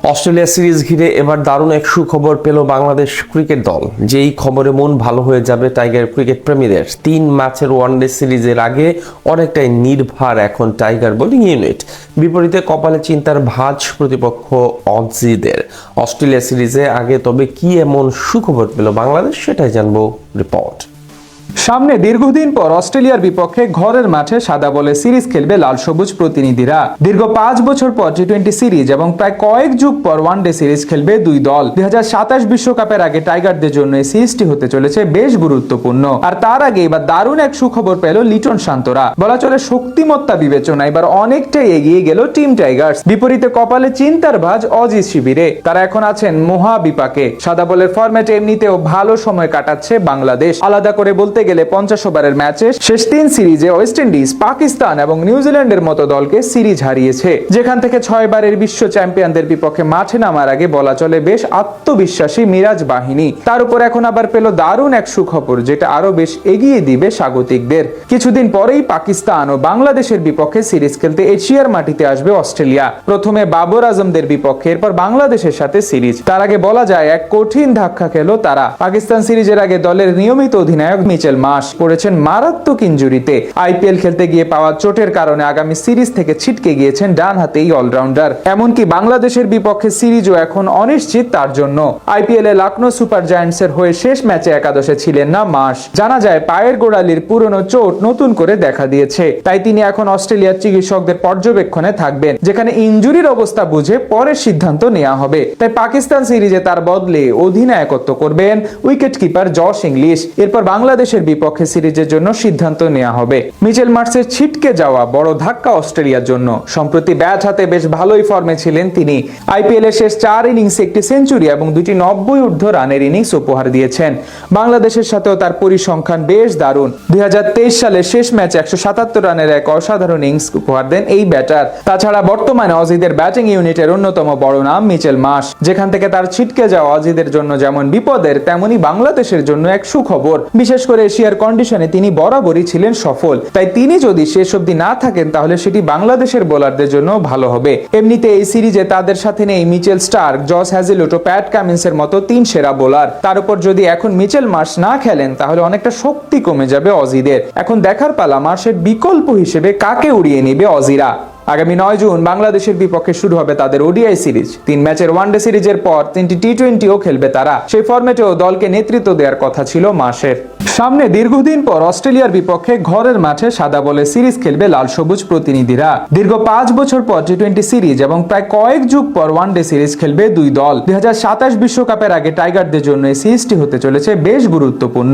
Australia series ঘিরে এবার দারুণ এক সুখবর পেল বাংলাদেশ ক্রিকেট দল। যেই খবরে মন ভালো হয়ে যাবে টাইগার ক্রিকেট প্রেমীদের। 3 ম্যাচের ওয়ানডে সিরিজের আগে অনেকটাই নির্ভার এখন টাইগার বোলিং ইউনিট। বিপরীতে কপালে চিন্তার ভাঁজ প্রতিপক্ষ অজিদের। অস্ট্রেলিয়া সিরিজে আগে তবে কি এমন সুখবর পেল বাংলাদেশ, সেটাই জানবো রিপোর্ট। সামনে দীর্ঘদিন পর অস্ট্রেলিয়ার বিপক্ষে ঘরের মাঠে সাদা বলে সিরিজ খেলবে লাল সবুজ প্রতিনিধিরা। দীর্ঘ 5 বছর পর টি-20 সিরিজ এবং প্রায় কয়েক যুগ পর ওয়ানডে সিরিজ খেলবে দুই দল। 2027 বিশ্বকাপের আগে টাইগারদের জন্য এই সিরিজটি হতে চলেছে বেশ গুরুত্বপূর্ণ। আর তার আগে এবার দারুণ এক সুখবর পেল লিটন শান্তরা। বলা চলে শক্তিমত্তা বিবেচনা এবার অনেকটাই এগিয়ে গেল টিম টাইগার্স। বিপরীতে কপালে চিন্তার ভাঁজ অজিত শিবিরে। তারা এখন আছেন মহা বিপাকে। সাদা বলের ফরম্যাটে এমনিতেও ভালো সময় কাটাচ্ছে বাংলাদেশ। আলাদা করে বলতে গেলে 50 ওভারের ম্যাচে শেষ 3 সিরিজে ওয়েস্ট ইন্ডিজ, পাকিস্তান এবং নিউজিল্যান্ডের মতো দলকে সিরিজ হারিয়েছে। যেখান থেকে 6 বারের বিশ্ব চ্যাম্পিয়নদের বিপক্ষে মাঠে নামার আগে বলা চলে বেশ আত্মবিশ্বাসী মিরাজ বাহিনী। তার উপর এখন আবার পেল দারুণ এক সুখবর, যেটা আরো বেশ এগিয়ে দিবে স্বাগতিকদের। কিছুদিন পরেই পাকিস্তান ও বাংলাদেশের বিপক্ষে সিরিজ খেলতে এশিয়ার মাটিতে আসবে অস্ট্রেলিয়া। প্রথমে বাবর আজমদের বিপক্ষে, এরপর বাংলাদেশের সাথে সিরিজ। তার আগে বলা যায় এক কঠিন ধাক্কা খেলো তারা। পাকিস্তান সিরিজের আগে দলের নিয়মিত অধিনায়ক মিচেল মার্শ পড়েছেন মারাত্মক ইনজুরিতে। আইপিএল খেলতে গিয়ে পাওয়া চোটের কারণে আগামী সিরিজ থেকে ছিটকে গিয়েছেন ডান হাতে এই অলরাউন্ডার। এমনকি বাংলাদেশের বিপক্ষে সিরিজও এখন অনিশ্চিত তার জন্য। আইপিএল এ লখনৌ সুপার জায়ান্টসের হয়ে শেষ ম্যাচে একাদশে ছিলেন না মার্শ। জানা যায় পায়ের গোড়ালির পুরনো চোট নতুন করে দেখা দিয়েছে, তাই তিনি এখন অস্ট্রেলিয়ার চিকিৎসকদের পর্যবেক্ষণে থাকবেন, যেখানে ইনজুরির অবস্থা বুঝে পরের সিদ্ধান্ত নেওয়া হবে। তাই পাকিস্তান সিরিজে তার বদলে অধিনায়কত্ব করবেন উইকেট কিপার জশ ইংলিশ। এরপর বাংলাদেশের বিপক্ষে সিরিজের জন্য সিদ্ধান্ত নেওয়া হবে। মিচেল মার্শের ছিটকে যাওয়া বড় ধাক্কা অস্ট্রেলিয়ার জন্য। সম্প্রতি ব্যাট হাতে বেশ ভালোই ফর্মে ছিলেন তিনি। আইপিএল এর শেষ 4 ইনিংসে একটি সেঞ্চুরি এবং 2টি 90 ঊর্ধ্ব রানের ইনিংস উপহার দিয়েছেন। বাংলাদেশের সাথেও তার পরিসংখ্যান বেশ দারুণ। 2023 সালে শেষ ম্যাচে 177 রানের এক অসাধারণ ইনিংস উপহার দেন এই ব্যাটার। তাছাড়া বর্তমানে অজিদের ব্যাটিং ইউনিটের অন্যতম বড় নাম মিচেল মার্শ। যেখান থেকে তার ছিটকে যাওয়া অজিদের জন্য যেমন বিপদের, তেমনি বাংলাদেশের জন্য এক সুখবর। বিশেষ করে এশিয়ার কন্ডিশনে তিনি বরাবরই ছিলেন সফল। তাই তিনি যদি শেষ অবধি না থাকেন তাহলে সেটি বাংলাদেশের বোলারদের জন্য ভালো হবে। এমনিতে এই সিরিজে তাদের সাথে নেই মিচেল স্টার্ক, জস হ্যাজেলউড ও প্যাট কামিন্সের মতো 3 সেরা বোলার। তার উপর যদি এখন মিচেল মার্শ না খেলেন তাহলে অনেকটা শক্তি কমে যাবে অজিদের। এখন দেখার পালা মার্শের বিকল্প হিসেবে কাকে উড়িয়ে নেবে অজিরা। আগামী 9 জুন বাংলাদেশের বিপক্ষে শুরু হবে তাদের ওডিআই সিরিজ। 3 ম্যাচের ওয়ানডে সিরিজের পর 3টি টি-20ও খেলবে তারা। সেই ফরম্যাটেও দলকে নেতৃত্ব দেওয়ার কথা ছিল মার্শের। সামনে দীর্ঘদিন পর অস্ট্রেলিয়ার বিপক্ষে ঘরের মাঠে সাদা বলে সিরিজ খেলবে লাল সবুজ প্রতিনিধিরা। দীর্ঘ 5 বছর পর টি-20 সিরিজ এবং প্রায় কয়েক যুগ পর ওয়ানডে সিরিজ খেলবে দুই দল। 2027 বিশ্বকাপের আগে টাইগারদের জন্য এই সিরিজটি হতে চলেছে বেশ গুরুত্বপূর্ণ।